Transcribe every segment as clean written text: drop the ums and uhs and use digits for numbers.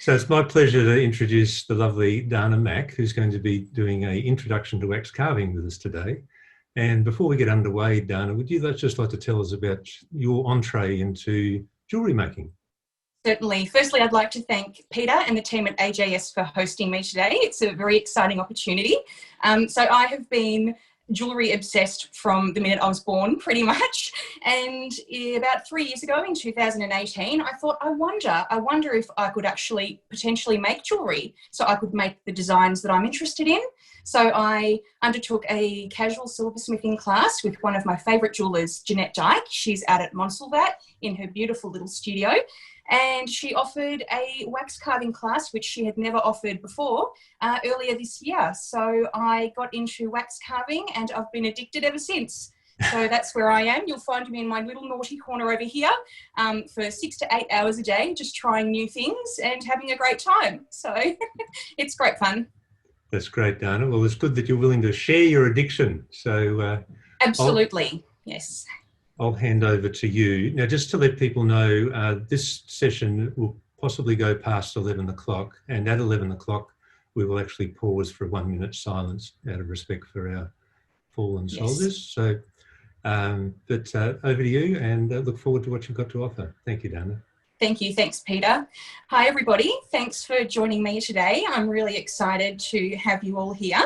So it's my pleasure to introduce the lovely Dahna Mak, who's going to be doing an introduction to wax carving with us today. And before we get underway, Dahna, would you just like to tell us about your entree into jewellery making? Certainly. Firstly, I'd like to thank Peter and the team at AJS for hosting me today. It's a very exciting opportunity. So I have been jewellery obsessed from the minute I was born, pretty much. And about 3 years ago, in 2018, I thought, I wonder if I could actually potentially make jewellery, so I could make the designs that I'm interested in. So I undertook a casual silversmithing class with one of my favourite jewellers, Jeanette Dyke. She's out at Montsalvat in her beautiful little studio. And she offered a wax carving class, which she had never offered before, earlier this year. So I got into wax carving and I've been addicted ever since. So that's where I am. You'll find me in my little naughty corner over here for 6 to 8 hours a day, just trying new things and having a great time. So it's great fun. That's great, Dahna. Well, it's good that you're willing to share your addiction. So absolutely, yes. I'll hand over to you. Now, just to let people know, this session will possibly go past 11 o'clock, and at 11 o'clock, we will actually pause for a 1 minute silence out of respect for our fallen soldiers. So, over to you, and look forward to what you've got to offer. Thank you, Dahna. Thank you. Thanks, Peter. Hi, everybody. Thanks for joining me today. I'm really excited to have you all here.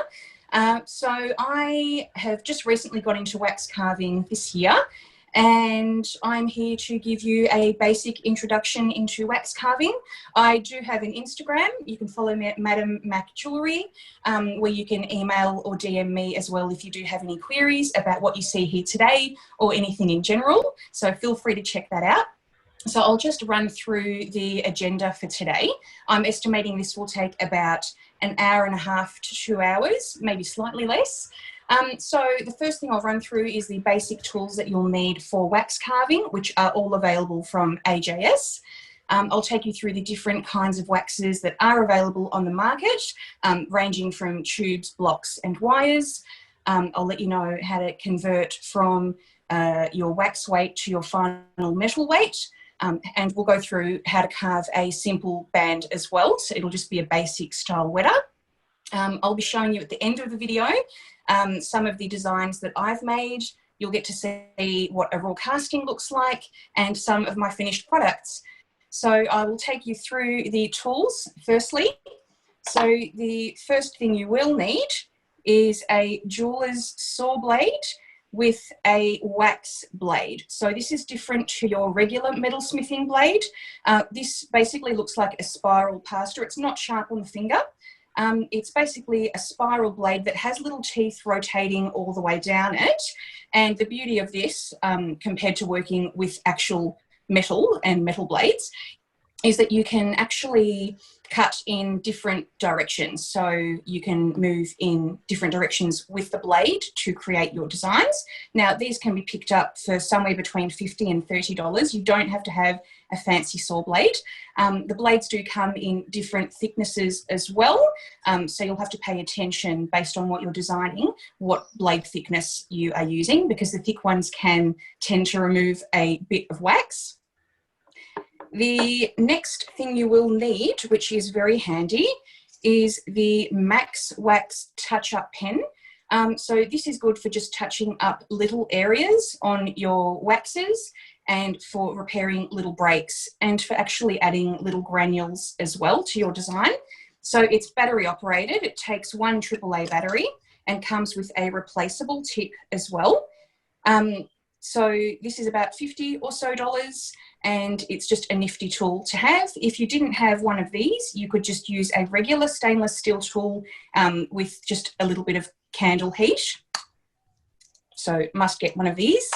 So I have just recently got into wax carving this year, and I'm here to give you a basic introduction into wax carving. I do have an Instagram. You can follow me at Madam Mac Jewellery, where you can email or DM me as well if you do have any queries about what you see here today or anything in general. So feel free to check that out. So I'll just run through the agenda for today. I'm estimating this will take about an hour and a half to 2 hours, maybe slightly less. So the first thing I'll run through is the basic tools that you'll need for wax carving, which are all available from AJS. I'll take you through the different kinds of waxes that are available on the market, ranging from tubes, blocks and wires. I'll let you know how to convert from your wax weight to your final metal weight. And we'll go through how to carve a simple band as well. So it'll just be a basic style wetter. I'll be showing you at the end of the video some of the designs that I've made. You'll get to see what a raw casting looks like and some of my finished products. So I will take you through the tools firstly. So the first thing you will need is a jeweler's saw blade with a wax blade. So this is different to your regular metalsmithing blade. This basically looks like a spiral paster. It's not sharp on the finger. It's basically a spiral blade that has little teeth rotating all the way down it. And the beauty of this, compared to working with actual metal and metal blades, is that you can actually cut in different directions. So you can move in different directions with the blade to create your designs. Now, these can be picked up for somewhere between $50 and $30. You don't have to have a fancy saw blade. The blades do come in different thicknesses as well. So you'll have to pay attention based on what you're designing, what blade thickness you are using, because the thick ones can tend to remove a bit of wax. The next thing you will need, which is very handy, is the Max Wax Touch-Up Pen. So this is good for just touching up little areas on your waxes and for repairing little breaks and for actually adding little granules as well to your design. So it's battery operated. It takes one AAA battery and comes with a replaceable tip as well. So this is about $50 or so, and it's just a nifty tool to have. If you didn't have one of these, you could just use a regular stainless steel tool with just a little bit of candle heat. So must get one of these.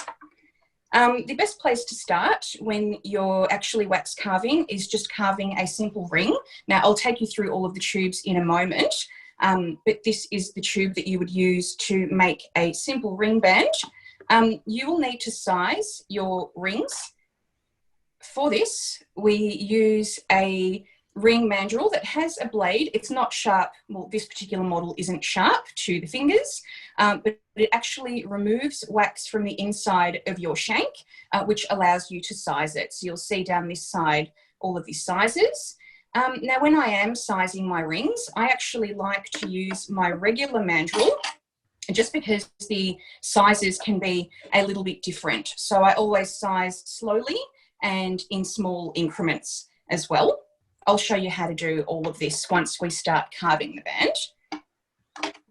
The best place to start when you're actually wax carving is just carving a simple ring. Now, I'll take you through all of the tubes in a moment, but this is the tube that you would use to make a simple ring band. You will need to size your rings. For this, we use a ring mandrel that has a blade. It's not sharp. Well, this particular model isn't sharp to the fingers, but it actually removes wax from the inside of your shank, which allows you to size it. So you'll see down this side all of these sizes. Now, when I am sizing my rings, I actually like to use my regular mandrel, just because the sizes can be a little bit different. So I always size slowly and in small increments as well. I'll show you how to do all of this once we start carving the band.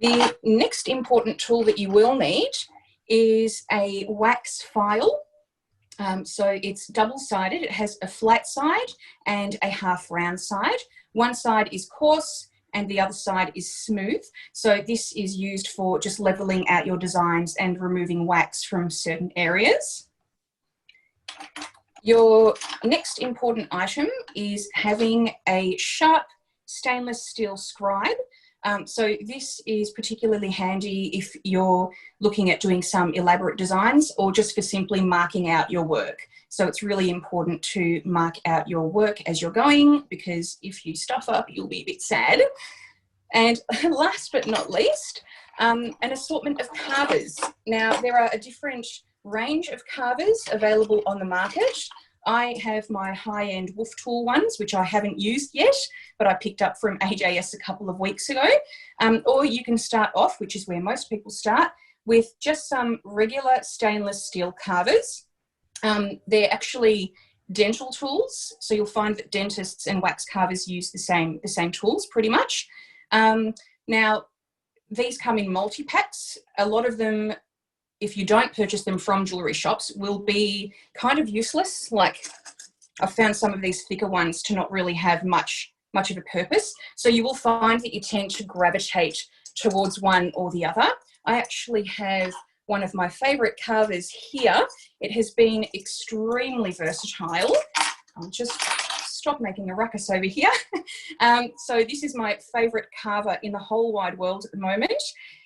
The next important tool that you will need is a wax file. So it's double-sided. It has a flat side and a half round side. One side is coarse and the other side is smooth. So this is used for just leveling out your designs and removing wax from certain areas. Your next important item is having a sharp stainless steel scribe. So this is particularly handy if you're looking at doing some elaborate designs or just for simply marking out your work. So it's really important to mark out your work as you're going, because if you stuff up, you'll be a bit sad. And last but not least, an assortment of carvers. Now, there are a different range of carvers available on the market. I have my high-end Wolf Tool ones, which I haven't used yet, but I picked up from AJS a couple of weeks ago. Or you can start off, which is where most people start, with just some regular stainless steel carvers. They're actually dental tools, so you'll find that dentists and wax carvers use the same tools pretty much. Now, these come in multi-packs. A lot of them, if you don't purchase them from jewellery shops, will be kind of useless. Like, I've found some of these thicker ones to not really have much of a purpose. So you will find that you tend to gravitate towards one or the other. I actually have one of my favourite carvers here. It has been extremely versatile. I'll just stop making a ruckus over here. So this is my favourite carver in the whole wide world at the moment.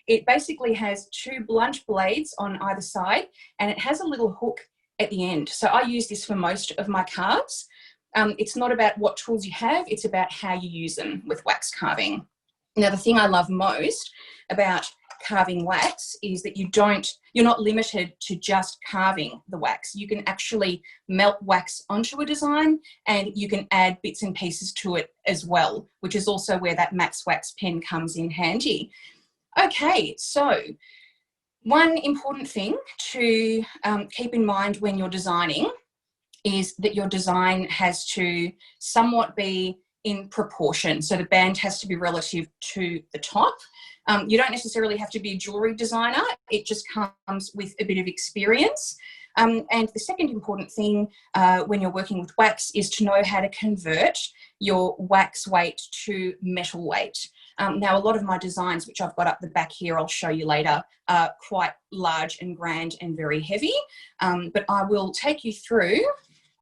It basically has two blunt blades on either side, and it has a little hook at the end. So I use this for most of my carves. It's not about what tools you have, it's about how you use them with wax carving. Now, the thing I love most about carving wax is that you're not limited to just carving the wax. You can actually melt wax onto a design, and you can add bits and pieces to it as well, which is also where that Max Wax pen comes in handy. Okay, so one important thing to keep in mind when you're designing is that your design has to somewhat be in proportion. So the band has to be relative to the top. You don't necessarily have to be a jewellery designer. It just comes with a bit of experience. And the second important thing when you're working with wax is to know how to convert your wax weight to metal weight. Now, a lot of my designs, which I've got up the back here, I'll show you later, are quite large and grand and very heavy. But I will take you through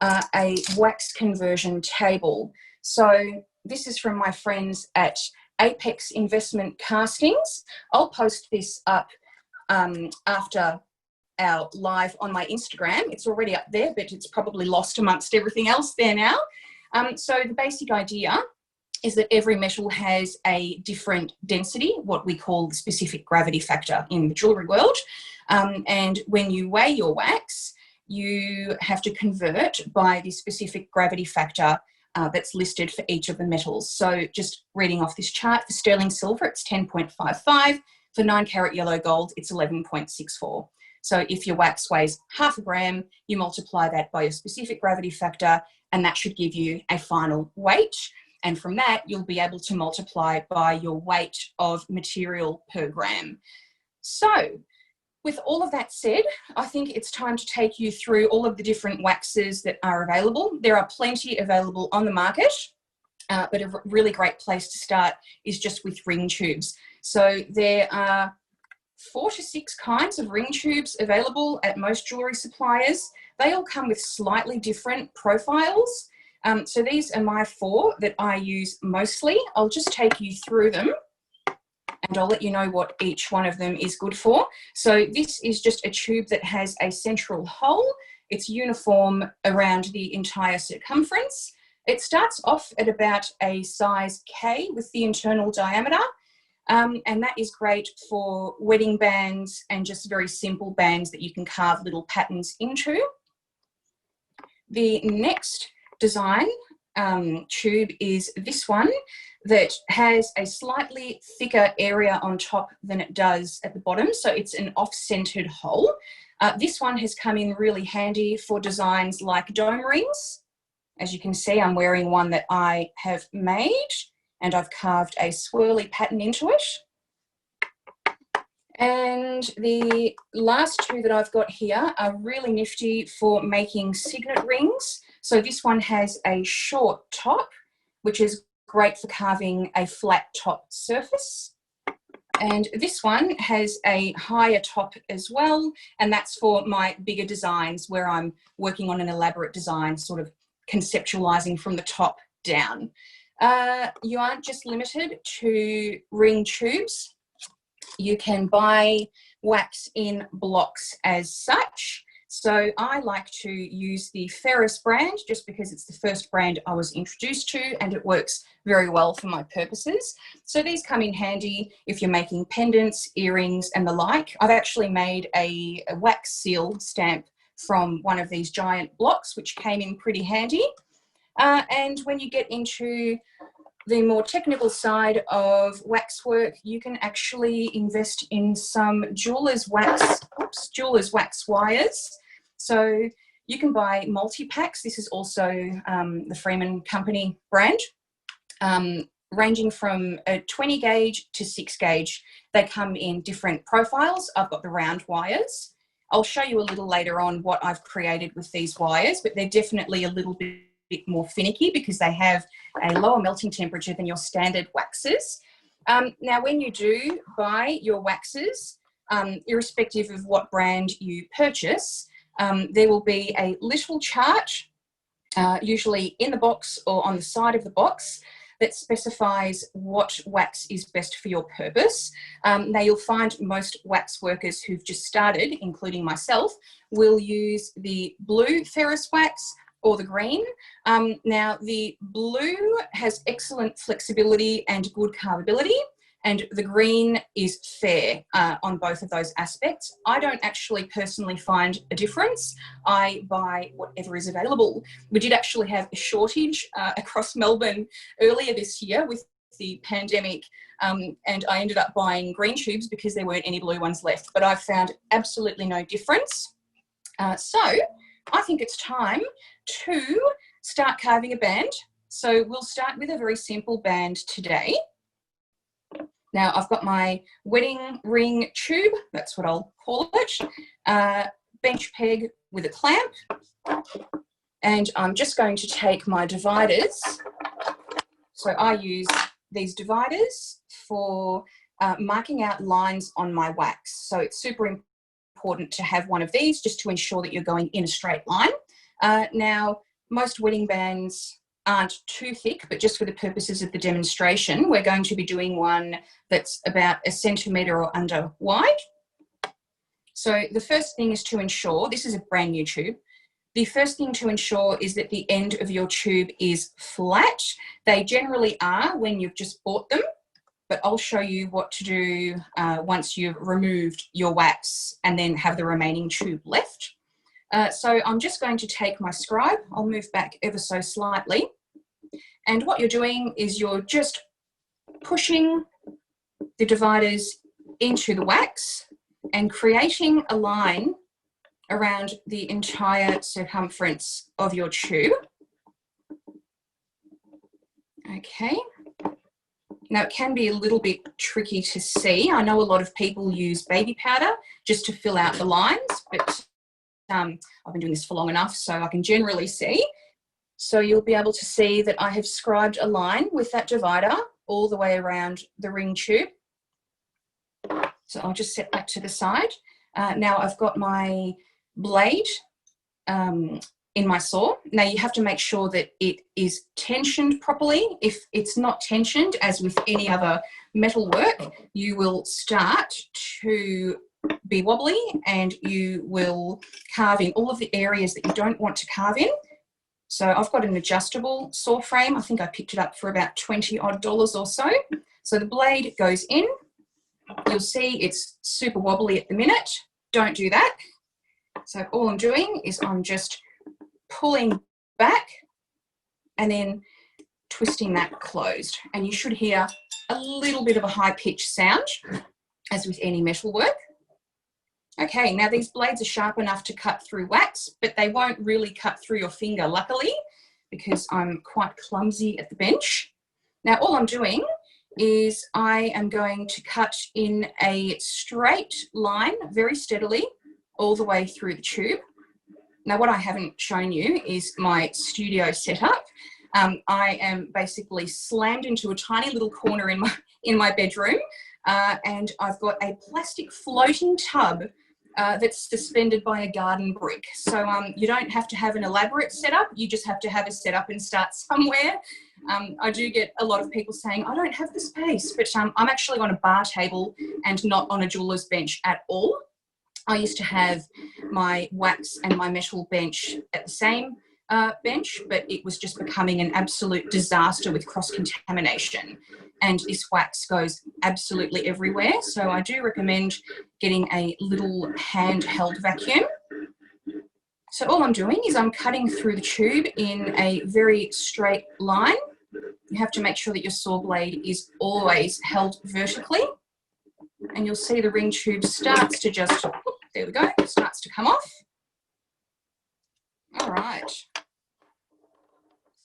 a wax conversion table. So this is from my friends at Apex Investment Castings. I'll post this up after our live on my Instagram. It's already up there, but it's probably lost amongst everything else there now. So the basic idea is that every metal has a different density, what we call the specific gravity factor in the jewellery world. And when you weigh your wax, you have to convert by the specific gravity factor that's listed for each of the metals. So just reading off this chart, for sterling silver, it's 10.55. For 9 carat yellow gold, it's 11.64. So if your wax weighs half a gram, you multiply that by your specific gravity factor, and that should give you a final weight. And from that, you'll be able to multiply by your weight of material per gram. So with all of that said, I think it's time to take you through all of the different waxes that are available. There are plenty available on the market, but a really great place to start is just with ring tubes. So there are 4 to 6 kinds of ring tubes available at most jewellery suppliers. They all come with slightly different profiles. So these are my 4 that I use mostly. I'll just take you through them, and I'll let you know what each one of them is good for. So this is just a tube that has a central hole. It's uniform around the entire circumference. It starts off at about a size K with the internal diameter, and that is great for wedding bands and just very simple bands that you can carve little patterns into. The next design tube is this one that has a slightly thicker area on top than it does at the bottom. So it's an off-centered hole. This one has come in really handy for designs like dome rings. As you can see, I'm wearing one that I have made, and I've carved a swirly pattern into it. And the last two that I've got here are really nifty for making signet rings. So this one has a short top, which is great for carving a flat top surface. And this one has a higher top as well, and that's for my bigger designs where I'm working on an elaborate design, sort of conceptualizing from the top down. You aren't just limited to ring tubes. You can buy wax in blocks as such. So I like to use the Ferris brand just because it's the first brand I was introduced to and it works very well for my purposes. So these come in handy if you're making pendants, earrings and the like. I've actually made a wax seal stamp from one of these giant blocks, which came in pretty handy. And when you get into the more technical side of waxwork, you can actually invest in some jeweler's wax wires. So you can buy multi-packs. This is also the Freeman Company brand, ranging from a 20 gauge to 6 gauge. They come in different profiles. I've got the round wires. I'll show you a little later on what I've created with these wires, but they're definitely a little bit more finicky because they have a lower melting temperature than your standard waxes. Now, when you do buy your waxes, irrespective of what brand you purchase, there will be a little chart, usually in the box or on the side of the box, that specifies what wax is best for your purpose. Now, you'll find most wax workers who've just started, including myself, will use the blue ferrous wax or the green. Now, the blue has excellent flexibility and good carvability, and the green is fair on both of those aspects. I don't actually personally find a difference. I buy whatever is available. We did actually have a shortage across Melbourne earlier this year with the pandemic, and I ended up buying green tubes because there weren't any blue ones left, but I've found absolutely no difference. So I think it's time to start carving a band. So we'll start with a very simple band today. Now, I've got my wedding ring tube, that's what I'll call it, bench peg with a clamp, and I'm just going to take my dividers. So I use these dividers for marking out lines on my wax. So it's super important to have one of these just to ensure that you're going in a straight line. Now, most wedding bands aren't too thick, but just for the purposes of the demonstration, we're going to be doing one that's about 1 centimetre or under wide. So the first thing is to ensure, this is a brand new tube, the first thing to ensure is that the end of your tube is flat. They generally are when you've just bought them, but I'll show you what to do once you've removed your wax and then have the remaining tube left. So I'm just going to take my scribe, I'll move back ever so slightly, and what you're doing is you're just pushing the dividers into the wax and creating a line around the entire circumference of your tube. Okay. Now, it can be a little bit tricky to see. I know a lot of people use baby powder just to fill out the lines, but I've been doing this for long enough so I can generally see. So you'll be able to see that I have scribed a line with that divider all the way around the ring tube. So I'll just set that to the side. Now I've got my blade in my saw. Now you have to make sure that it is tensioned properly. If it's not tensioned, as with any other metal work, you will start to be wobbly and you will carve in all of the areas that you don't want to carve in. So I've got an adjustable saw frame. I think I picked it up for about $20 odd or so. So the blade goes in. You'll see it's super wobbly at the minute. Don't do that. So all I'm doing is I'm just pulling back and then twisting that closed. And you should hear a little bit of a high-pitched sound, as with any metal work. Okay, now these blades are sharp enough to cut through wax, but they won't really cut through your finger, luckily, because I'm quite clumsy at the bench. Now, all I'm doing is I am going to cut in a straight line, very steadily, all the way through the tube. Now, what I haven't shown you is my studio setup. I am basically slammed into a tiny little corner in my bedroom, and I've got a plastic floating tub that's suspended by a garden brick. So you don't have to have an elaborate setup, you just have to have a setup and start somewhere. I do get a lot of people saying, I don't have the space, but I'm actually on a bar table and not on a jeweler's bench at all. I used to have my wax and my metal bench at the same bench, but it was just becoming an absolute disaster with cross-contamination. And this wax goes absolutely everywhere. So I do recommend getting a little handheld vacuum. So all I'm doing is I'm cutting through the tube in a very straight line. You have to make sure that your saw blade is always held vertically. And you'll see the ring tube starts to just, there we go, starts to come off. All right.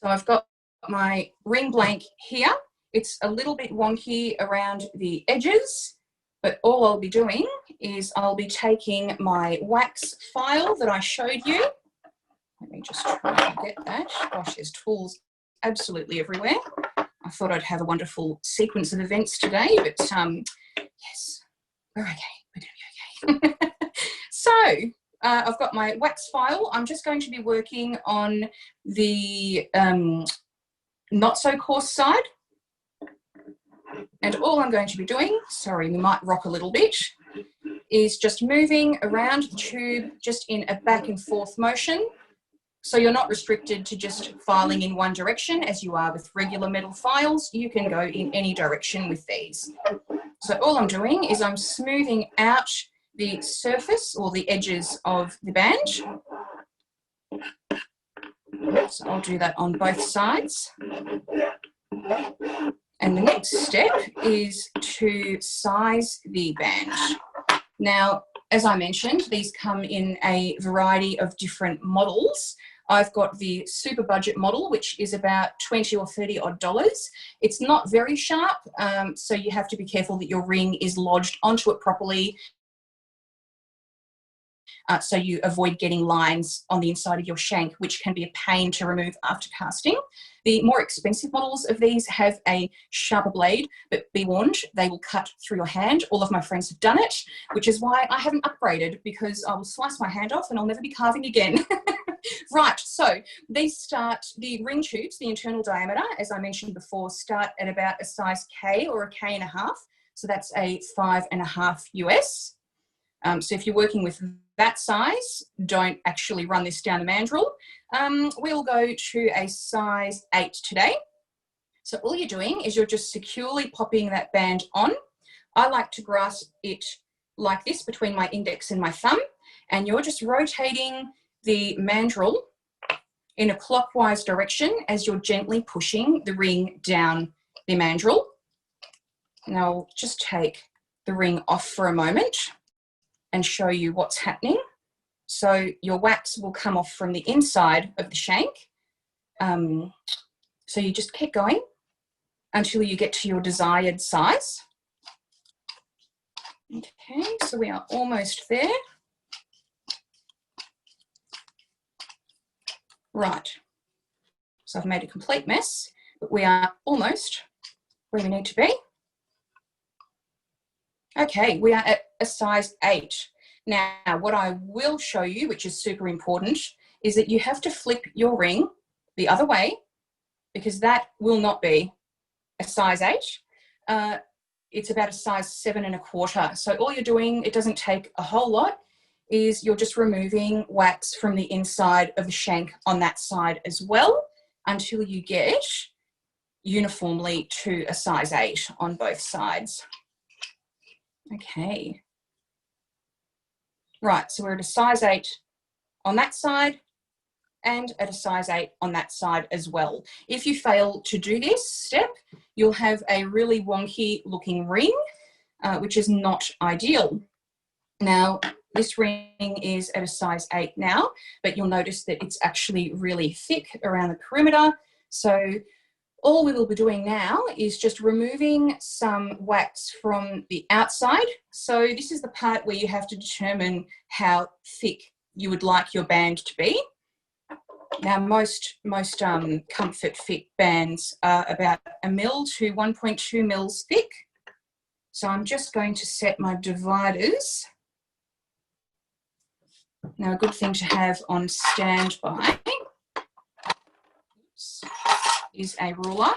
So I've got my ring blank here. It's a little bit wonky around the edges, but all I'll be doing is I'll be taking my wax file that I showed you. Let me just try and get that. Gosh, there's tools absolutely everywhere. I thought I'd have a wonderful sequence of events today, but yes, we're okay. We're going to be okay. So I've got my wax file. I'm just going to be working on the not so coarse side. And all I'm going to be doing, sorry, we might rock a little bit, is just moving around the tube just in a back and forth motion. So you're not restricted to just filing in one direction as you are with regular metal files. You can go in any direction with these. So all I'm doing is I'm smoothing out the surface or the edges of the band. So I'll do that on both sides. And the next step is to size the band. Now, as I mentioned, these come in a variety of different models. I've got the super budget model, which is about $20 or $30 odd. It's not very sharp, so you have to be careful that your ring is lodged onto it properly, so you avoid getting lines on the inside of your shank, which can be a pain to remove after casting. The more expensive models of these have a sharper blade, but be warned, they will cut through your hand. All of my friends have done it, which is why I haven't upgraded, because I will slice my hand off and I'll never be carving again. Right, so these start, the ring tubes, the internal diameter, as I mentioned before, start at about a size K or a K&1. So that's a 5.5 US. So if you're working with that size, don't actually run this down a mandrel. We'll go to a size 8 today. So all you're doing is you're just securely popping that band on. I like to grasp it like this between my index and my thumb, and you're just rotating the mandrel in a clockwise direction as you're gently pushing the ring down the mandrel. Now I'll just take the ring off for a moment and show you what's happening. So your wax will come off from the inside of the shank. So you just keep going until you get to your desired size. Okay, so we are almost there. Right, so I've made a complete mess, but we are almost where we need to be. Okay, we are at a size 8. Now, what I will show you, which is super important, is that you have to flip your ring the other way, because that will not be a size 8. It's about a size 7.25. So all you're doing, it doesn't take a whole lot, is you're just removing wax from the inside of the shank on that side as well, until you get uniformly to a size 8 on both sides. Okay. Right, so we're at a size 8 on that side. and at a size 8 on that side as well. If you fail to do this step, you'll have a really wonky looking ring, which is not ideal. Now, this ring is at a size 8 now, but you'll notice that it's actually really thick around the perimeter. So all we will be doing now is just removing some wax from the outside. So this is the part where you have to determine how thick you would like your band to be. Now, most comfort fit bands are about 1 mil to 1.2 mils thick. So I'm just going to set my dividers. Now, a good thing to have on standby is a ruler.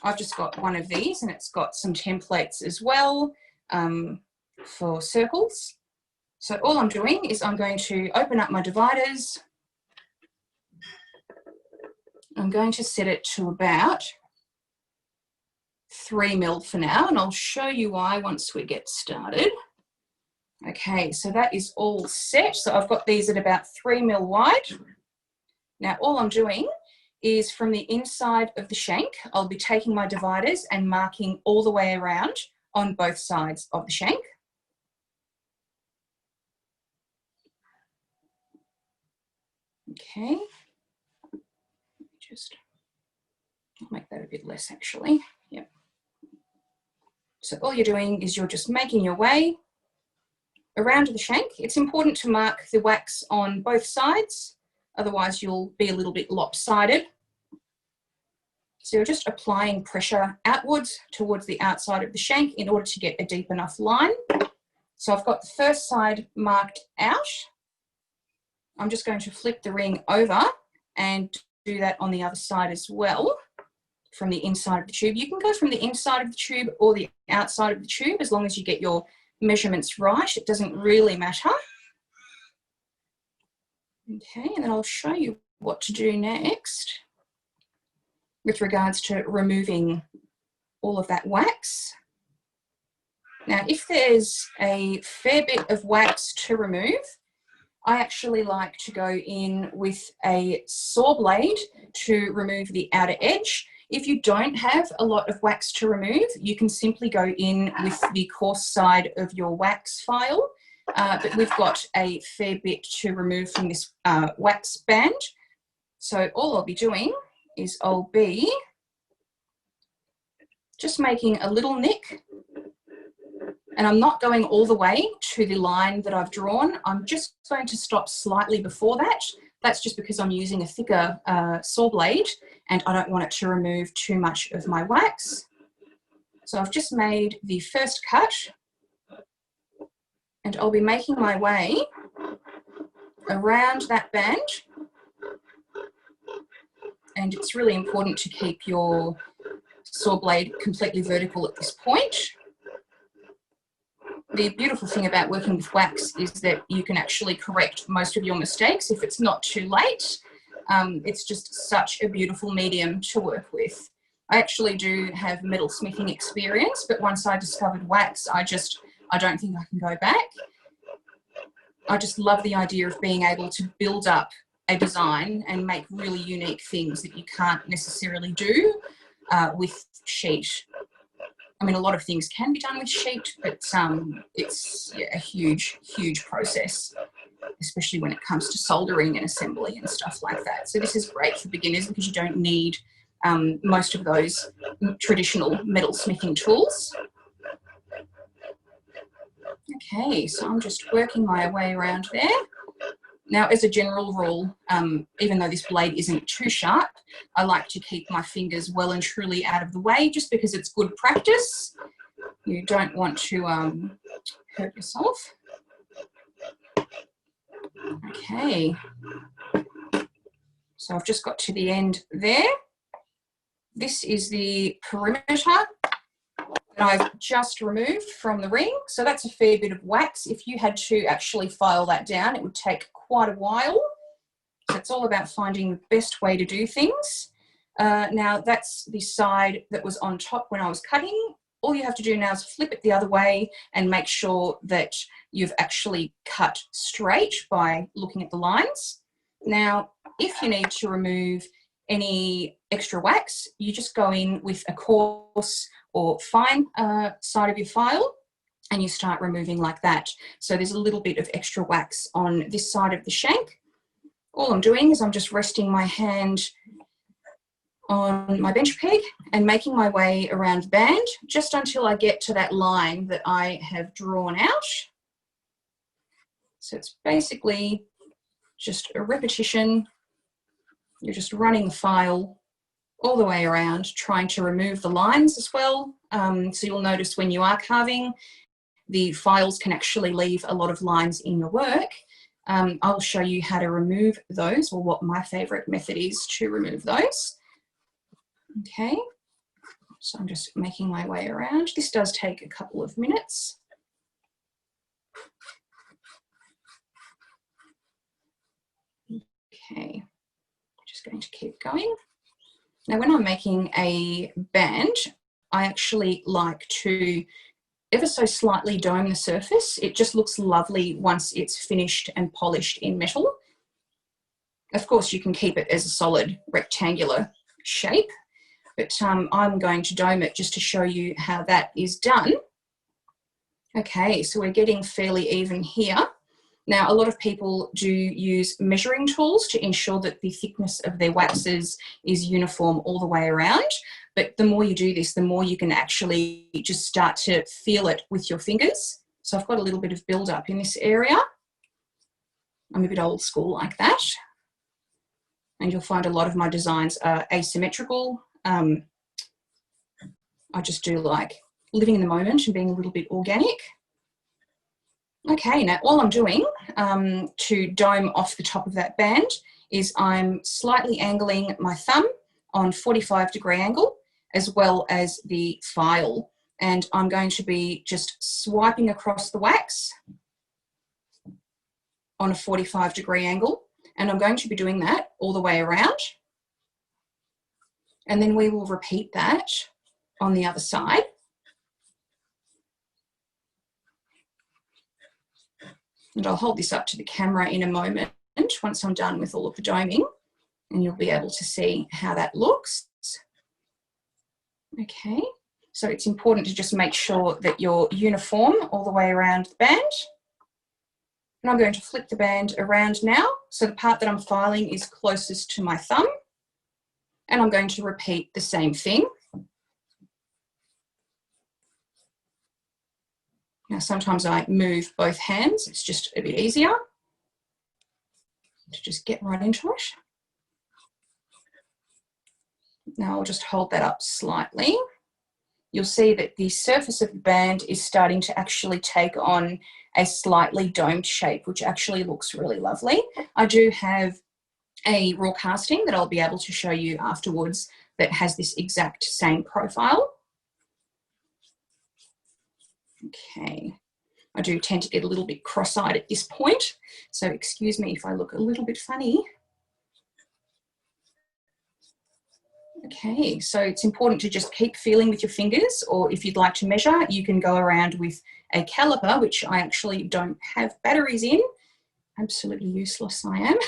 I've just got one of these, and it's got some templates as well for circles. So all I'm doing is I'm going to open up my dividers. I'm going to set it to about 3 mil for now, and I'll show you why once we get started. Okay, so that is all set. So I've got these at about 3 mil wide. Now all I'm doing is from the inside of the shank, I'll be taking my dividers and marking all the way around on both sides of the shank. Okay, just I'll make that a bit less actually. Yep. So all you're doing is you're just making your way around the shank. It's important to mark the wax on both sides, otherwise you'll be a little bit lopsided. So you're just applying pressure outwards towards the outside of the shank in order to get a deep enough line. So I've got the first side marked out. I'm just going to flip the ring over and do that on the other side as well, from the inside of the tube. You can go from the inside of the tube or the outside of the tube as long as you get your measurements right. It doesn't really matter. Okay, and then I'll show you what to do next with regards to removing all of that wax. Now, if there's a fair bit of wax to remove, I actually like to go in with a saw blade to remove the outer edge. If you don't have a lot of wax to remove, you can simply go in with the coarse side of your wax file, but we've got a fair bit to remove from this wax band. So all I'll be doing is I'll be just making a little nick, and I'm not going all the way to the line that I've drawn. I'm just going to stop slightly before that. That's just because I'm using a thicker saw blade and I don't want it to remove too much of my wax. So I've just made the first cut, and I'll be making my way around that band. And it's really important to keep your saw blade completely vertical at this point. The beautiful thing about working with wax is that you can actually correct most of your mistakes if it's not too late. It's just such a beautiful medium to work with. I actually do have metal smithing experience, but once I discovered wax, I don't think I can go back. I just love the idea of being able to build up a design and make really unique things that you can't necessarily do with sheet. I mean, a lot of things can be done with sheet, but it's a huge, huge process, especially when it comes to soldering and assembly and stuff like that. So this is great for beginners because you don't need most of those traditional metal smithing tools. Okay, so I'm just working my way around there. Now, as a general rule, even though this blade isn't too sharp, I like to keep my fingers well and truly out of the way just because it's good practice. You don't want to hurt yourself. Okay, so I've just got to the end there. This is the perimeter that I've just removed from the ring. So that's a fair bit of wax. If you had to actually file that down, it would take quite a while. So it's all about finding the best way to do things. Now that's the side that was on top when I was cutting. All you have to do now is flip it the other way and make sure that you've actually cut straight by looking at the lines. Now, if you need to remove any extra wax, you just go in with a coarse or fine side of your file and you start removing like that. So there's a little bit of extra wax on this side of the shank. All I'm doing is I'm just resting my hand on my bench peg and making my way around the band just until I get to that line that I have drawn out. So it's basically just a repetition. You're just running the file all the way around, trying to remove the lines as well. So you'll notice when you are carving, the files can actually leave a lot of lines in your work. I'll show you how to remove those, or what my favorite method is to remove those. Okay, so I'm just making my way around. This does take a couple of minutes. Okay, just going to keep going. Now, when I'm making a band, I actually like to ever so slightly dome the surface. It just looks lovely once it's finished and polished in metal. Of course, you can keep it as a solid rectangular shape, but I'm going to dome it just to show you how that is done. Okay, so we're getting fairly even here. Now, a lot of people do use measuring tools to ensure that the thickness of their waxes is uniform all the way around. But the more you do this, the more you can actually just start to feel it with your fingers. So I've got a little bit of build-up in this area. I'm a bit old school like that. And you'll find a lot of my designs are asymmetrical. I just do like living in the moment and being a little bit organic. Okay, now all I'm doing to dome off the top of that band is I'm slightly angling my thumb on 45-degree angle, as well as the file. And I'm going to be just swiping across the wax on a 45-degree angle. And I'm going to be doing that all the way around. And then we will repeat that on the other side. And I'll hold this up to the camera in a moment once I'm done with all of the doming, and you'll be able to see how that looks. Okay, so it's important to just make sure that you're uniform all the way around the band. And I'm going to flip the band around now. So the part that I'm filing is closest to my thumb. And I'm going to repeat the same thing. Now, sometimes I move both hands. It's just a bit easier to just get right into it. Now I'll just hold that up slightly. You'll see that the surface of the band is starting to actually take on a slightly domed shape, which actually looks really lovely. I do have a raw casting that I'll be able to show you afterwards that has this exact same profile. Okay, I do tend to get a little bit cross-eyed at this point, so excuse me if I look a little bit funny. Okay, so it's important to just keep feeling with your fingers, or if you'd like to measure, you can go around with a caliper, which I actually don't have batteries in. Absolutely useless I am.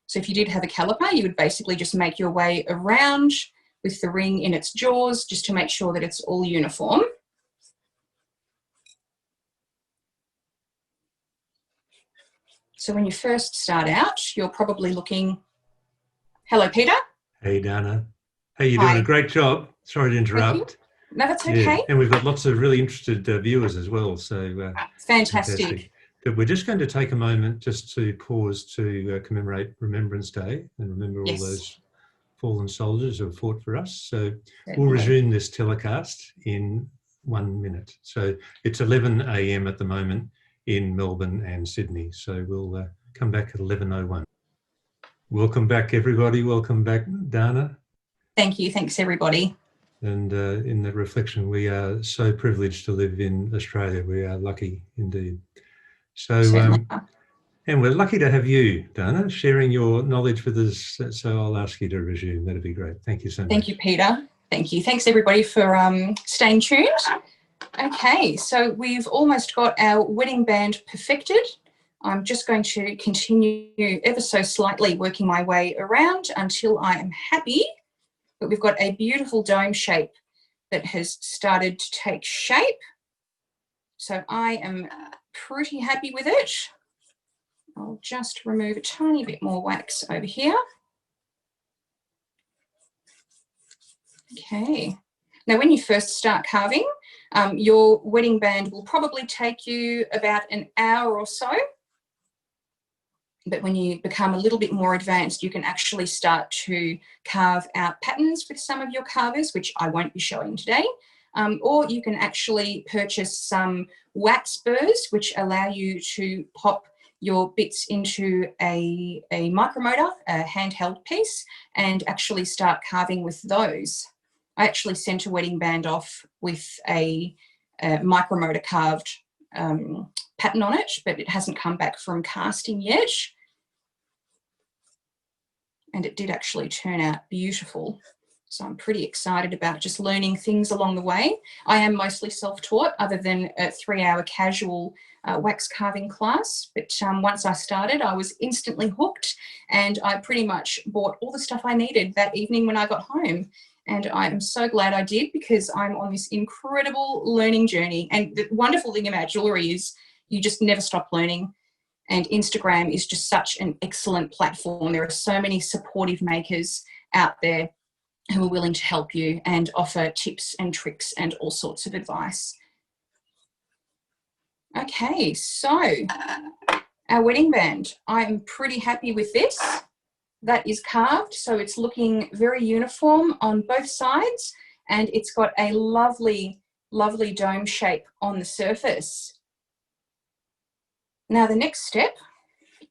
So if you did have a caliper, you would basically just make your way around with the ring in its jaws, just to make sure that it's all uniform. So when you first start out, you're probably looking, hello, Peter. Hey, Dahna. Hey, you're doing a great job. Sorry to interrupt. No, that's okay. Yeah. And we've got lots of really interested viewers as well. So fantastic. But we're just going to take a moment just to pause to commemorate Remembrance Day and remember all those fallen soldiers who have fought for us. So we'll resume this telecast in 1 minute. So it's 11 a.m. at the moment in Melbourne and Sydney. So we'll come back at 11:01. Welcome back, everybody. Welcome back, Dahna. Thank you. Thanks, everybody. And in that reflection, we are so privileged to live in Australia. We are lucky indeed. So, and we're lucky to have you, Dahna, sharing your knowledge with us. So I'll ask you to resume. That'd be great. Thank you so much. Thank you, Peter. Thank you. Thanks, everybody, for staying tuned. Okay, so we've almost got our wedding band perfected. I'm just going to continue ever so slightly working my way around until I am happy that we've got a beautiful dome shape that has started to take shape. So I am pretty happy with it. I'll just remove a tiny bit more wax over here. Okay. Now, when you first start carving, your wedding band will probably take you about an hour or so. But when you become a little bit more advanced, you can actually start to carve out patterns with some of your carvers, which I won't be showing today. Or you can actually purchase some wax burrs, which allow you to pop your bits into a micromotor, a handheld piece, and actually start carving with those. I actually sent a wedding band off with a micromotor carved pattern on it, but it hasn't come back from casting yet. And it did actually turn out beautiful. So I'm pretty excited about just learning things along the way. I am mostly self-taught, other than a 3-hour casual wax carving class. But once I started, I was instantly hooked, and I pretty much bought all the stuff I needed that evening when I got home. And I'm so glad I did, because I'm on this incredible learning journey. And the wonderful thing about jewellery is you just never stop learning. And Instagram is just such an excellent platform. There are so many supportive makers out there who are willing to help you and offer tips and tricks and all sorts of advice. Okay, so our wedding band. I'm pretty happy with this. That is carved, so it's looking very uniform on both sides, and it's got a lovely, lovely dome shape on the surface. Now the next step,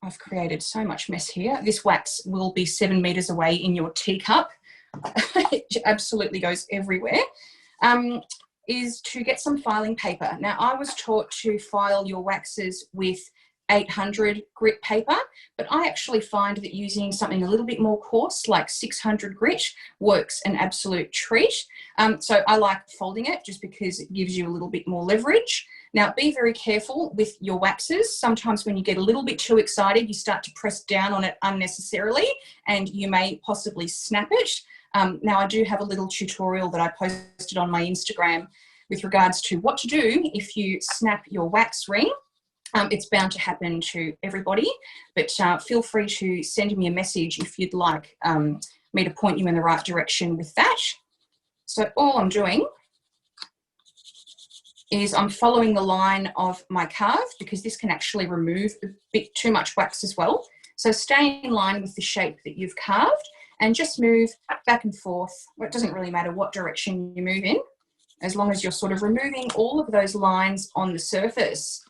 I've created so much mess here. This wax will be 7 meters away in your teacup. It absolutely goes everywhere. Is to get some filing paper. Now, I was taught to file your waxes with 800 grit paper, but I actually find that using something a little bit more coarse, like 600 grit, works an absolute treat. So I like folding it just because it gives you a little bit more leverage. Now, be very careful with your waxes. Sometimes when you get a little bit too excited, you start to press down on it unnecessarily, and you may possibly snap it. Now, I do have a little tutorial that I posted on my Instagram with regards to what to do if you snap your wax ring. It's bound to happen to everybody, but feel free to send me a message if you'd like me to point you in the right direction with that. So all I'm doing is I'm following the line of my carve, because this can actually remove a bit too much wax as well. So stay in line with the shape that you've carved and just move back and forth. Well, it doesn't really matter what direction you move in, as long as you're sort of removing all of those lines on the surface.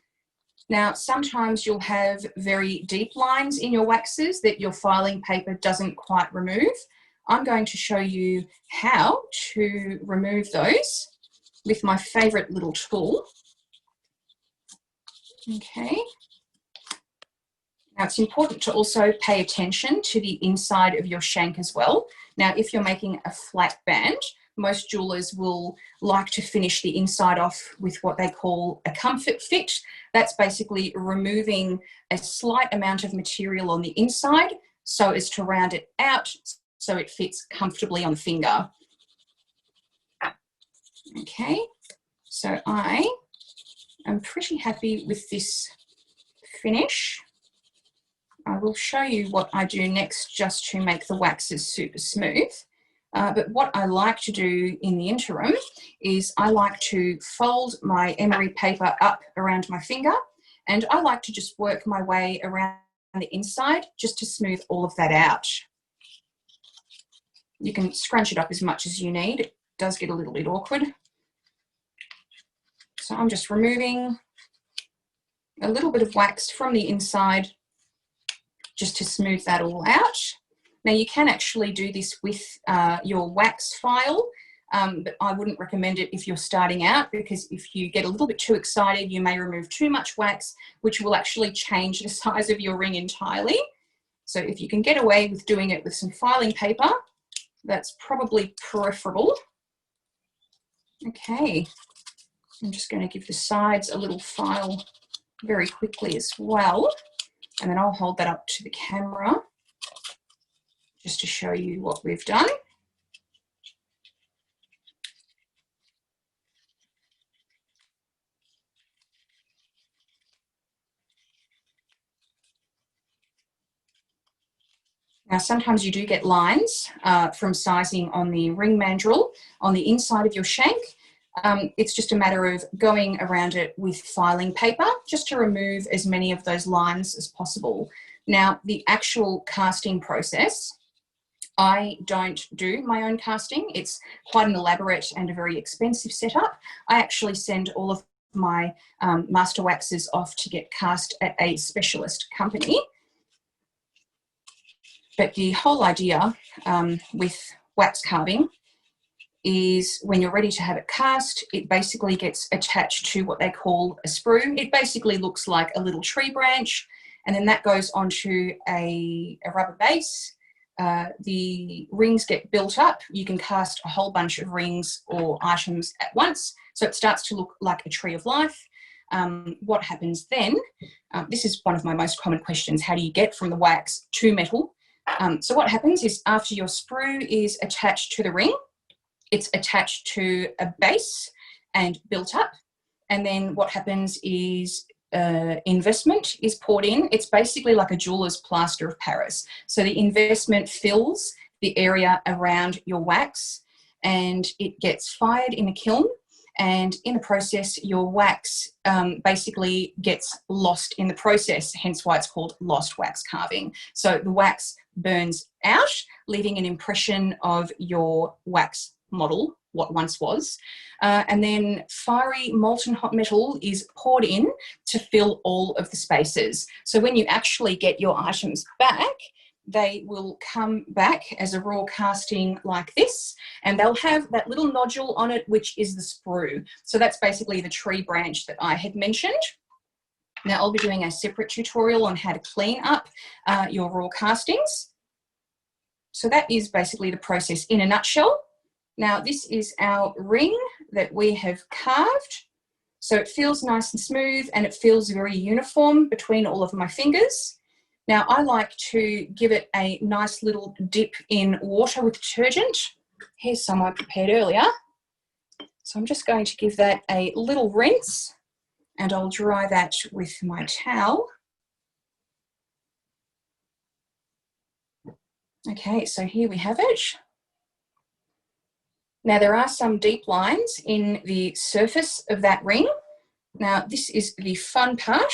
Now, sometimes you'll have very deep lines in your waxes that your filing paper doesn't quite remove. I'm going to show you how to remove those with my favourite little tool. Okay. Now, it's important to also pay attention to the inside of your shank as well. Now, if you're making a flat band, most jewellers will like to finish the inside off with what they call a comfort fit. That's basically removing a slight amount of material on the inside so as to round it out so it fits comfortably on the finger. Okay, so I am pretty happy with this finish. I will show you what I do next just to make the waxes super smooth. But what I like to do in the interim is I like to fold my emery paper up around my finger, and I like to just work my way around the inside just to smooth all of that out. You can scrunch it up as much as you need. It does get a little bit awkward. So I'm just removing a little bit of wax from the inside just to smooth that all out. Now, you can actually do this with your wax file, but I wouldn't recommend it if you're starting out, because if you get a little bit too excited, you may remove too much wax, which will actually change the size of your ring entirely. So if you can get away with doing it with some filing paper, that's probably preferable. Okay, I'm just going to give the sides a little file very quickly as well. And then I'll hold that up to the camera just to show you what we've done. Now, sometimes you do get lines from sizing on the ring mandrel on the inside of your shank. It's just a matter of going around it with filing paper just to remove as many of those lines as possible. Now, the actual casting process, I don't do my own casting. It's quite an elaborate and a very expensive setup. I actually send all of my master waxes off to get cast at a specialist company. But the whole idea with wax carving is when you're ready to have it cast, it basically gets attached to what they call a sprue. It basically looks like a little tree branch, and then that goes onto a rubber base. The rings get built up. You can cast a whole bunch of rings or items at once, so it starts to look like a tree of life. What happens then, this is one of my most common questions, how do you get from the wax to metal? So what happens is after your sprue is attached to the ring, it's attached to a base and built up. And then what happens is investment is poured in. It's basically like a jeweler's plaster of Paris. So the investment fills the area around your wax and it gets fired in a kiln. And in the process, your wax basically gets lost in the process, hence why it's called lost wax carving. So the wax burns out, leaving an impression of your wax model, what once was, and then fiery molten hot metal is poured in to fill all of the spaces. So when you actually get your items back, they will come back as a raw casting like this, and they'll have that little nodule on it, which is the sprue. So that's basically the tree branch that I had mentioned. Now I'll be doing a separate tutorial on how to clean up your raw castings. So that is basically the process in a nutshell. Now this is our ring that we have carved. So it feels nice and smooth and it feels very uniform between all of my fingers. Now I like to give it a nice little dip in water with detergent. Here's some I prepared earlier. So I'm just going to give that a little rinse and I'll dry that with my towel. Okay, so here we have it. Now there are some deep lines in the surface of that ring. Now this is the fun part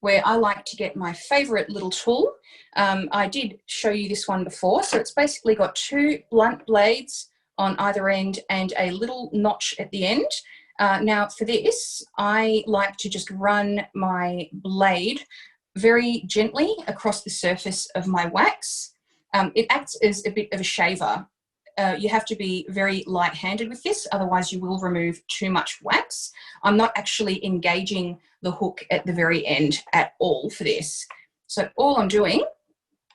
where I like to get my favourite little tool. I did show you this one before. So it's basically got two blunt blades on either end and a little notch at the end. Now for this, I like to just run my blade very gently across the surface of my wax. It acts as a bit of a shaver. You have to be very light-handed with this, otherwise you will remove too much wax. I'm not actually engaging the hook at the very end at all for this. So all I'm doing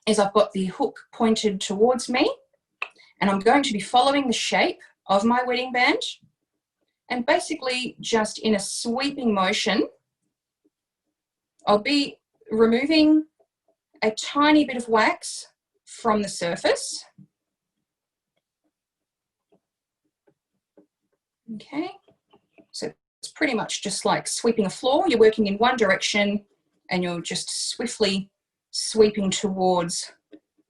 is I've got the hook pointed towards me and I'm going to be following the shape of my wedding band and basically just in a sweeping motion, I'll be removing a tiny bit of wax from the surface. Okay, so it's pretty much just like sweeping a floor. You're working in one direction and you're just swiftly sweeping towards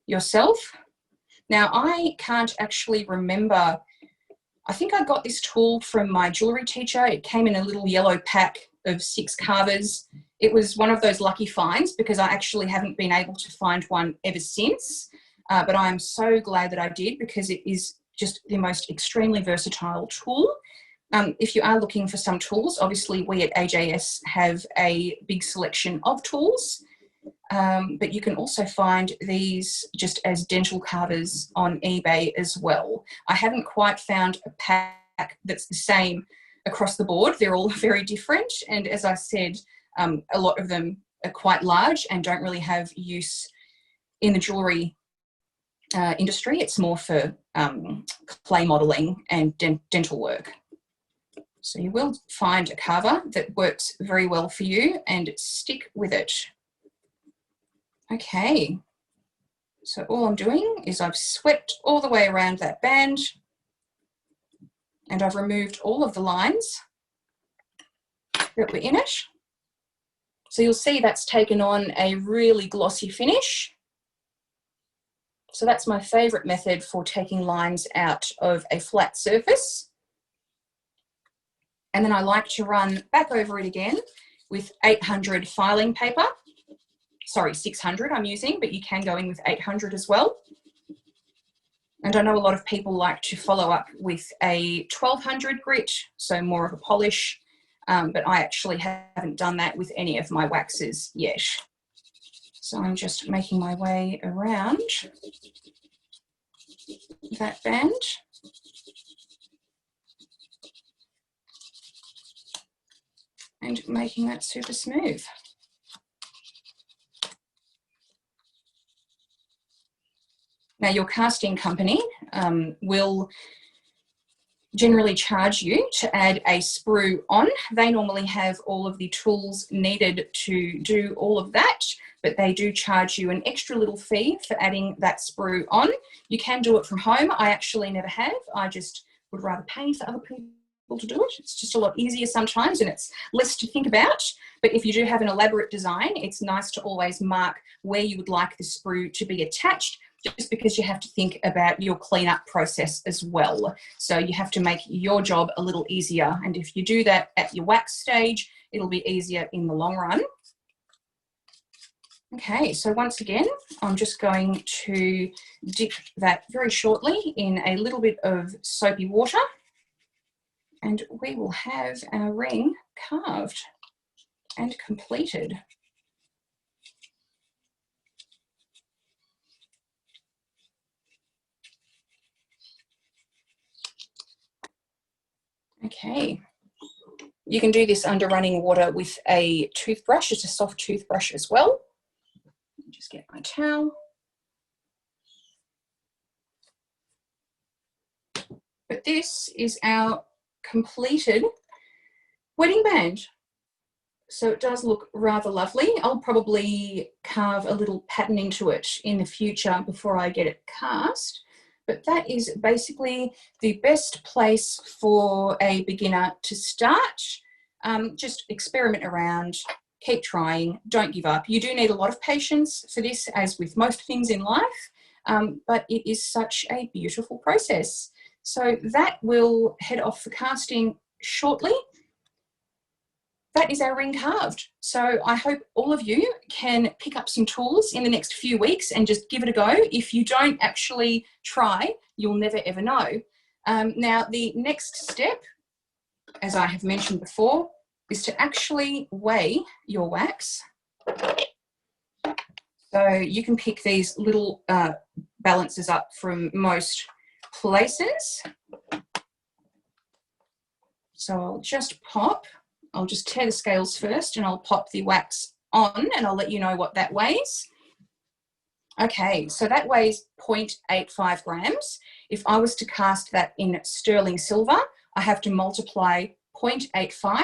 yourself. Now I can't actually remember, I think I got this tool from my jewellery teacher. It came in a little yellow pack of 6 carvers. It was one of those lucky finds because I actually haven't been able to find one ever since, but I'm so glad that I did because it is just the most extremely versatile tool. If you are looking for some tools, obviously we at AJS have a big selection of tools, but you can also find these just as dental carvers on eBay as well. I haven't quite found a pack that's the same across the board. They're all very different, and as I said, a lot of them are quite large and don't really have use in the jewellery industry. It's more for clay modelling and dental work. So you will find a carver that works very well for you and stick with it. Okay, so all I'm doing is I've swept all the way around that band and I've removed all of the lines that were in it. So you'll see that's taken on a really glossy finish. So that's my favourite method for taking lines out of a flat surface. And then I like to run back over it again with 800 filing paper. Sorry, 600 I'm using, but you can go in with 800 as well. And I know a lot of people like to follow up with a 1200 grit, so more of a polish, but I actually haven't done that with any of my waxes yet. So I'm just making my way around that band. And making that super smooth. Now your casting company will generally charge you to add a sprue on. They normally have all of the tools needed to do all of that, but they do charge you an extra little fee for adding that sprue on. You can do it from home. I actually never have. I just would rather pay for other people to do it. It's just a lot easier sometimes and it's less to think about. But if you do have an elaborate design, it's nice to always mark where you would like the sprue to be attached, just because you have to think about your cleanup process as well. So you have to make your job a little easier. And if you do that at your wax stage, it'll be easier in the long run. Okay, so once again, I'm just going to dip that very shortly in a little bit of soapy water and we will have our ring carved and completed. Okay, you can do this under running water with a toothbrush. It's a soft toothbrush as well. Just get my towel. But this is our completed wedding band. So it does look rather lovely. I'll probably carve a little pattern into it in the future before I get it cast. But that is basically the best place for a beginner to start. Just experiment around, keep trying, don't give up. You do need a lot of patience for this, as with most things in life, but it is such a beautiful process. So that will head off for casting shortly. That is our ring carved. So I hope all of you can pick up some tools in the next few weeks and just give it a go. If you don't actually try, you'll never ever know. Now the next step, as I have mentioned before, is to actually weigh your wax. So you can pick these little balances up from most places. So I'll just I'll just tear the scales first and I'll pop the wax on and I'll let you know what that weighs. Okay, so that weighs 0.85 grams. If I was to cast that in sterling silver, I have to multiply 0.85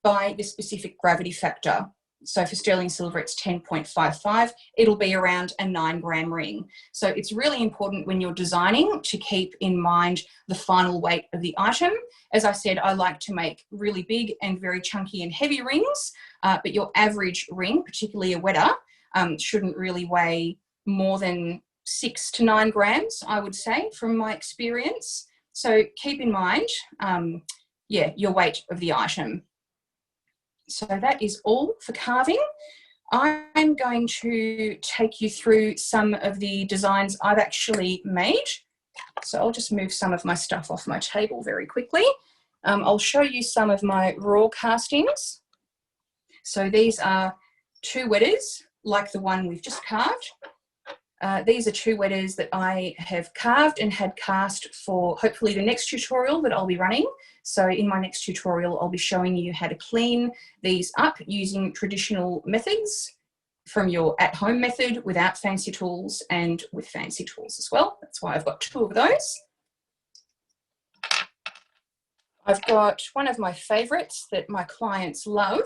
by the specific gravity factor. So for sterling silver, it's 10.55. It'll be around a 9-gram ring. So it's really important when you're designing to keep in mind the final weight of the item. As I said, I like to make really big and very chunky and heavy rings, but your average ring, particularly a wedder, shouldn't really weigh more than 6 to 9 grams, I would say, from my experience. So keep in mind, your weight of the item. So that is all for carving. I'm going to take you through some of the designs I've actually made. So I'll just move some of my stuff off my table very quickly. I'll show you some of my raw castings. So these are 2 wedders, like the one we've just carved. These are 2 wedders that I have carved and had cast for hopefully the next tutorial that I'll be running. So in my next tutorial, I'll be showing you how to clean these up using traditional methods, from your at-home method without fancy tools and with fancy tools as well. That's why I've got 2 of those. I've got one of my favourites that my clients love.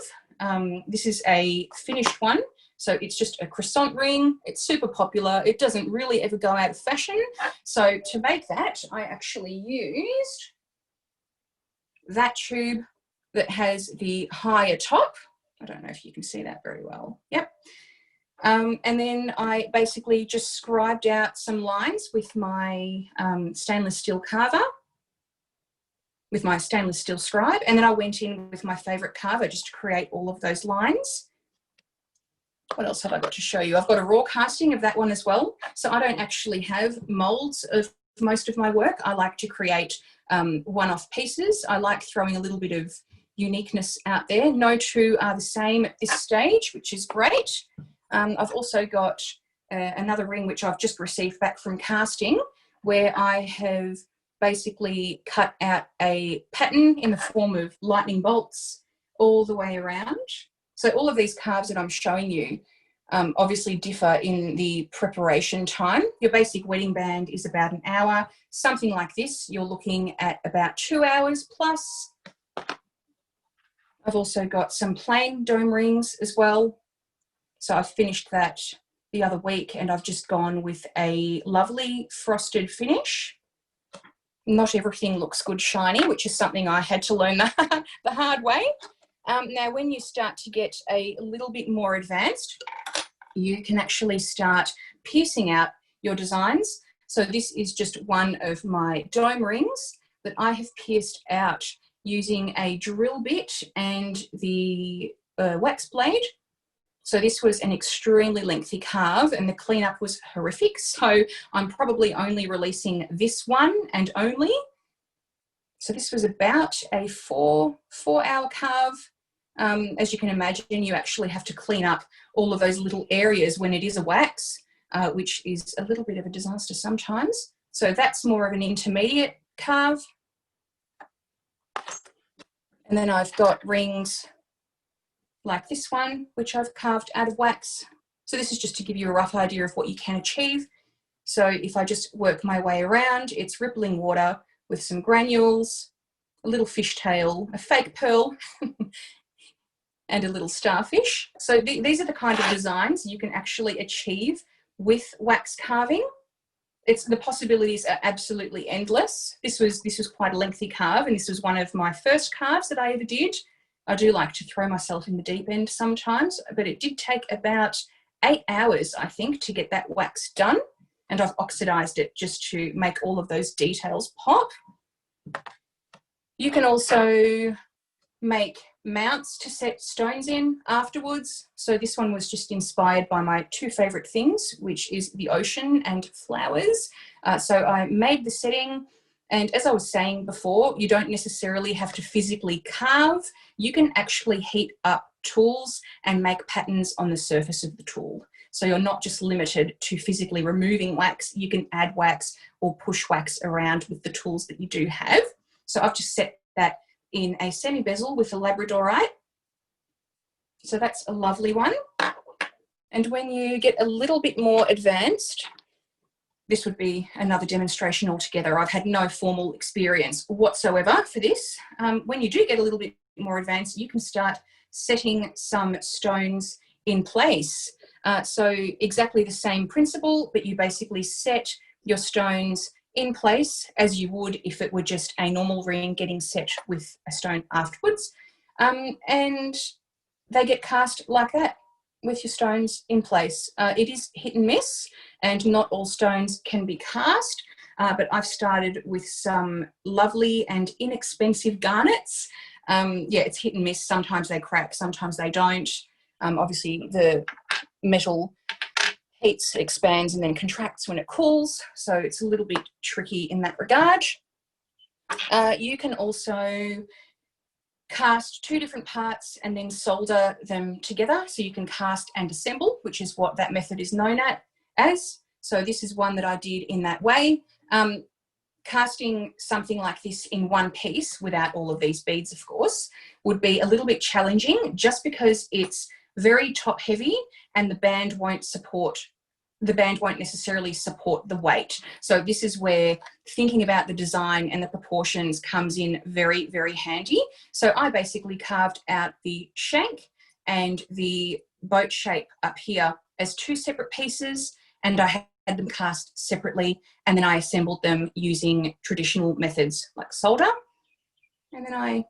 This is a finished one So it's just a croissant ring. It's super popular. It doesn't really ever go out of fashion. So to make that, I actually used that tube that has the higher top. I don't know if you can see that very well. Yep. And then I basically just scribed out some lines with my stainless steel carver, with my stainless steel scribe, and then I went in with my favourite carver just to create all of those lines. What else have I got to show you? I've got a raw casting of that one as well. So I don't actually have moulds of most of my work. I like to create one-off pieces. I like throwing a little bit of uniqueness out there. No two are the same at this stage, which is great. I've also got another ring which I've just received back from casting, where I have basically cut out a pattern in the form of lightning bolts all the way around. So all of these carves that I'm showing you obviously differ in the preparation time. Your basic wedding band is about an hour. Something like this, you're looking at about 2 hours plus. I've also got some plain dome rings as well. So I finished that the other week and I've just gone with a lovely frosted finish. Not everything looks good shiny, which is something I had to learn the hard way. Now, when you start to get a little bit more advanced, you can actually start piecing out your designs. So this is just one of my dome rings that I have pierced out using a drill bit and the wax blade. So this was an extremely lengthy carve and the cleanup was horrific. So I'm probably only releasing this one and only. So this was about a four-hour carve. As you can imagine, you actually have to clean up all of those little areas when it is a wax, which is a little bit of a disaster sometimes. So that's more of an intermediate carve. And then I've got rings like this one, which I've carved out of wax. So this is just to give you a rough idea of what you can achieve. So if I just work my way around, it's rippling water with some granules, a little fishtail, a fake pearl, and a little starfish. So these are the kind of designs you can actually achieve with wax carving. The possibilities are absolutely endless. This was quite a lengthy carve, and this was one of my first carves that I ever did. I do like to throw myself in the deep end sometimes, but it did take about 8 hours, I think, to get that wax done. And I've oxidized it just to make all of those details pop. You can also make mounts to set stones in afterwards. So this one was just inspired by my two favorite things, which is the ocean and flowers. So I made the setting. And as I was saying before, you don't necessarily have to physically carve. You can actually heat up tools and make patterns on the surface of the tool. So you're not just limited to physically removing wax. You can add wax or push wax around with the tools that you do have. So I've just set that in a semi-bezel with a labradorite. So that's a lovely one. And when you get a little bit more advanced, this would be another demonstration altogether. I've had no formal experience whatsoever for this. When you do get a little bit more advanced, you can start setting some stones in place. So exactly the same principle, but you basically set your stones in place as you would if it were just a normal ring getting set with a stone afterwards. And they get cast like that, with your stones in place. It is hit and miss, and not all stones can be cast, but I've started with some lovely and inexpensive garnets. Yeah, it's hit and miss. Sometimes they crack, sometimes they don't. Obviously, the metal heats, expands, and then contracts when it cools, so it's a little bit tricky in that regard. You can also cast two different parts and then solder them together. So you can cast and assemble, which is what that method is known as. So this is one that I did in that way. Casting something like this in one piece without all of these beads, of course, would be a little bit challenging just because it's very top heavy and the band won't necessarily support the weight. So this is where thinking about the design and the proportions comes in very, very handy. So I basically carved out the shank and the boat shape up here as 2 separate pieces, and I had them cast separately, and then I assembled them using traditional methods like solder. And then I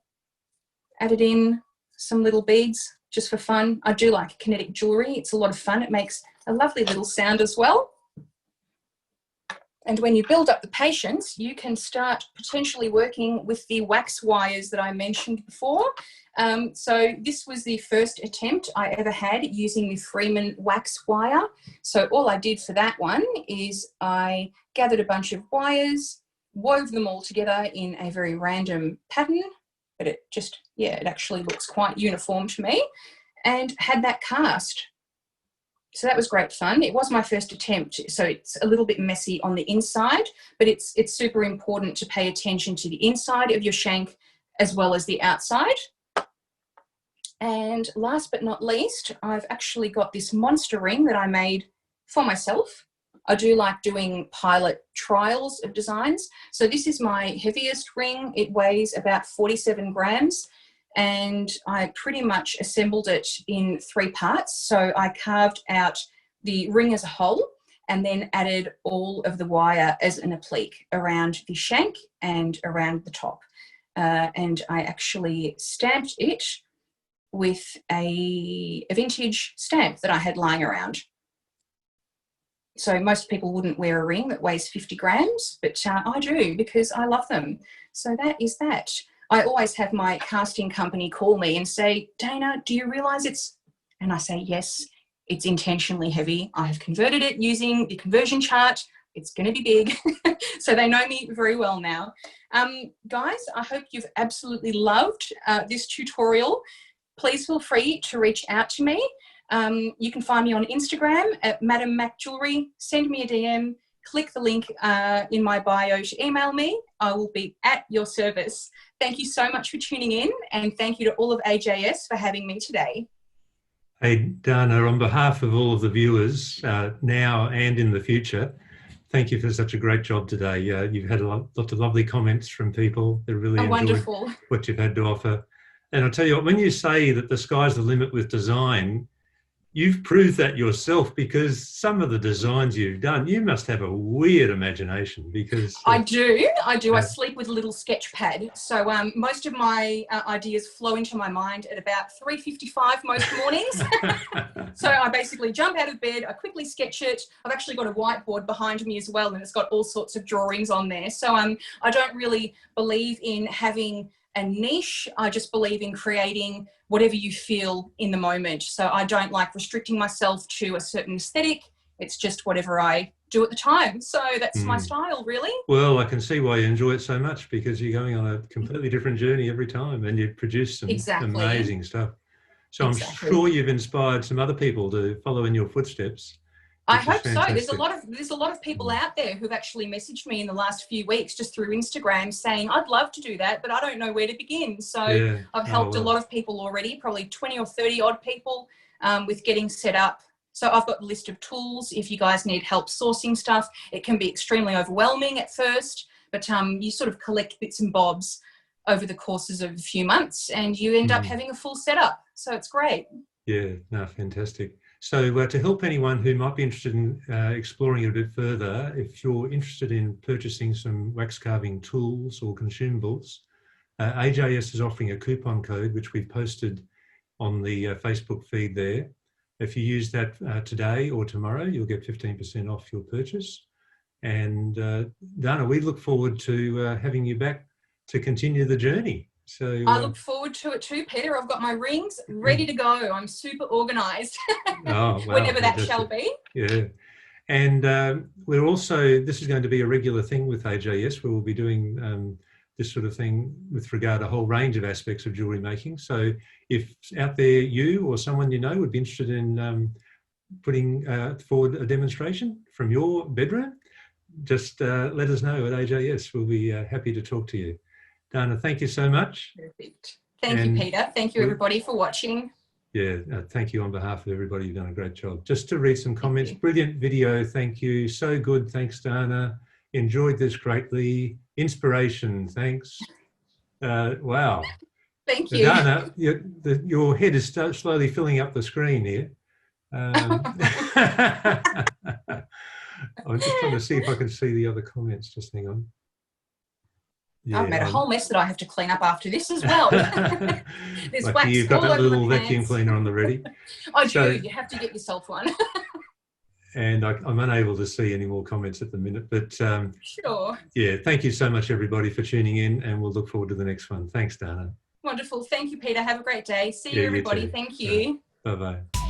added in some little beads just for fun. I do like kinetic jewellery. It's a lot of fun. It makes a lovely little sound as well. And when you build up the patience, you can start potentially working with the wax wires that I mentioned before. So this was the first attempt I ever had using the Freeman wax wire. So all I did for that one is I gathered a bunch of wires, wove them all together in a very random pattern, but it just, yeah, it actually looks quite uniform to me, and had that cast. So that was great fun. It was my first attempt, so it's a little bit messy on the inside, but it's super important to pay attention to the inside of your shank as well as the outside. And last but not least, I've actually got this monster ring that I made for myself. I do like doing pilot trials of designs. So this is my heaviest ring. It weighs about 47 grams. And I pretty much assembled it in 3 parts. So I carved out the ring as a whole and then added all of the wire as an applique around the shank and around the top. And I actually stamped it with a vintage stamp that I had lying around. So most people wouldn't wear a ring that weighs 50 grams, but I do because I love them. So that is that. I always have my casting company call me and say, Dana, do you realise it's, and I say, yes, it's intentionally heavy. I have converted it using the conversion chart. It's going to be big. So they know me very well now. Guys, I hope you've absolutely loved this tutorial. Please feel free to reach out to me. You can find me on Instagram at Madam Mac Jewelry. Send me a DM. Click the link in my bio to email me. I will be at your service. Thank you so much for tuning in, and thank you to all of AJS for having me today. Hey, Dana, on behalf of all of the viewers now and in the future, thank you for such a great job today. You've had lots of lovely comments from people that really enjoyed wonderful. What you've had to offer. And I'll tell you what, when you say that the sky's the limit with design, you've proved that yourself, because some of the designs you've done, you must have a weird imagination, because... I do. I sleep with a little sketch pad. So most of my ideas flow into my mind at about 3:55 most mornings. So I basically jump out of bed, I quickly sketch it. I've actually got a whiteboard behind me as well, and it's got all sorts of drawings on there. So I don't really believe in having a niche. I just believe in creating whatever you feel in the moment. So I don't like restricting myself to a certain aesthetic. It's just whatever I do at the time. So that's my style, really. Well, I can see why you enjoy it so much, because you're going on a completely different journey every time, and you produce some amazing stuff. So I'm sure you've inspired some other people to follow in your footsteps. I hope so. There's a lot of people out there who've actually messaged me in the last few weeks just through Instagram saying, I'd love to do that, but I don't know where to begin. So I've helped a lot of people already, probably 20 or 30 odd people with getting set up. So I've got a list of tools. If you guys need help sourcing stuff, it can be extremely overwhelming at first, but you sort of collect bits and bobs over the courses of a few months, and you end up having a full setup. So it's great. Yeah, no, fantastic. So to help anyone who might be interested in exploring it a bit further, if you're interested in purchasing some wax carving tools or consumables, AJS is offering a coupon code, which we've posted on the Facebook feed there. If you use that today or tomorrow, you'll get 15% off your purchase. And Dana, we look forward to having you back to continue the journey. So I look forward to it too, Peter. I've got my rings ready to go. I'm super organised. Whenever that shall be. Yeah. And we're also, this is going to be a regular thing with AJS. We will be doing this sort of thing with regard to a whole range of aspects of jewellery making. So if out there you or someone you know would be interested in putting forward a demonstration from your bedroom, just let us know at AJS. We'll be happy to talk to you. Dana, thank you so much. Perfect. Thank you, Peter. Thank you, everybody, for watching. Yeah, thank you on behalf of everybody. You've done a great job. Just to read some comments. Brilliant video. Thank you. So good. Thanks, Dana. Enjoyed this greatly. Inspiration. Thanks. Wow. Thank you. Dana, your head is slowly filling up the screen here. I'm just trying to see if I can see the other comments. Just hang on. Yeah, I've made a whole mess that I have to clean up after this as well. There's like wax you've got all that over little my vacuum pants. cleaner on the ready. I do. You have to get yourself one. And I'm unable to see any more comments at the minute. But Sure. yeah, thank you so much, everybody, for tuning in, and we'll look forward to the next one. Thanks, Dahna. Wonderful. Thank you, Peter. Have a great day. See Yeah, you, everybody. you too. Thank you. Bye-bye.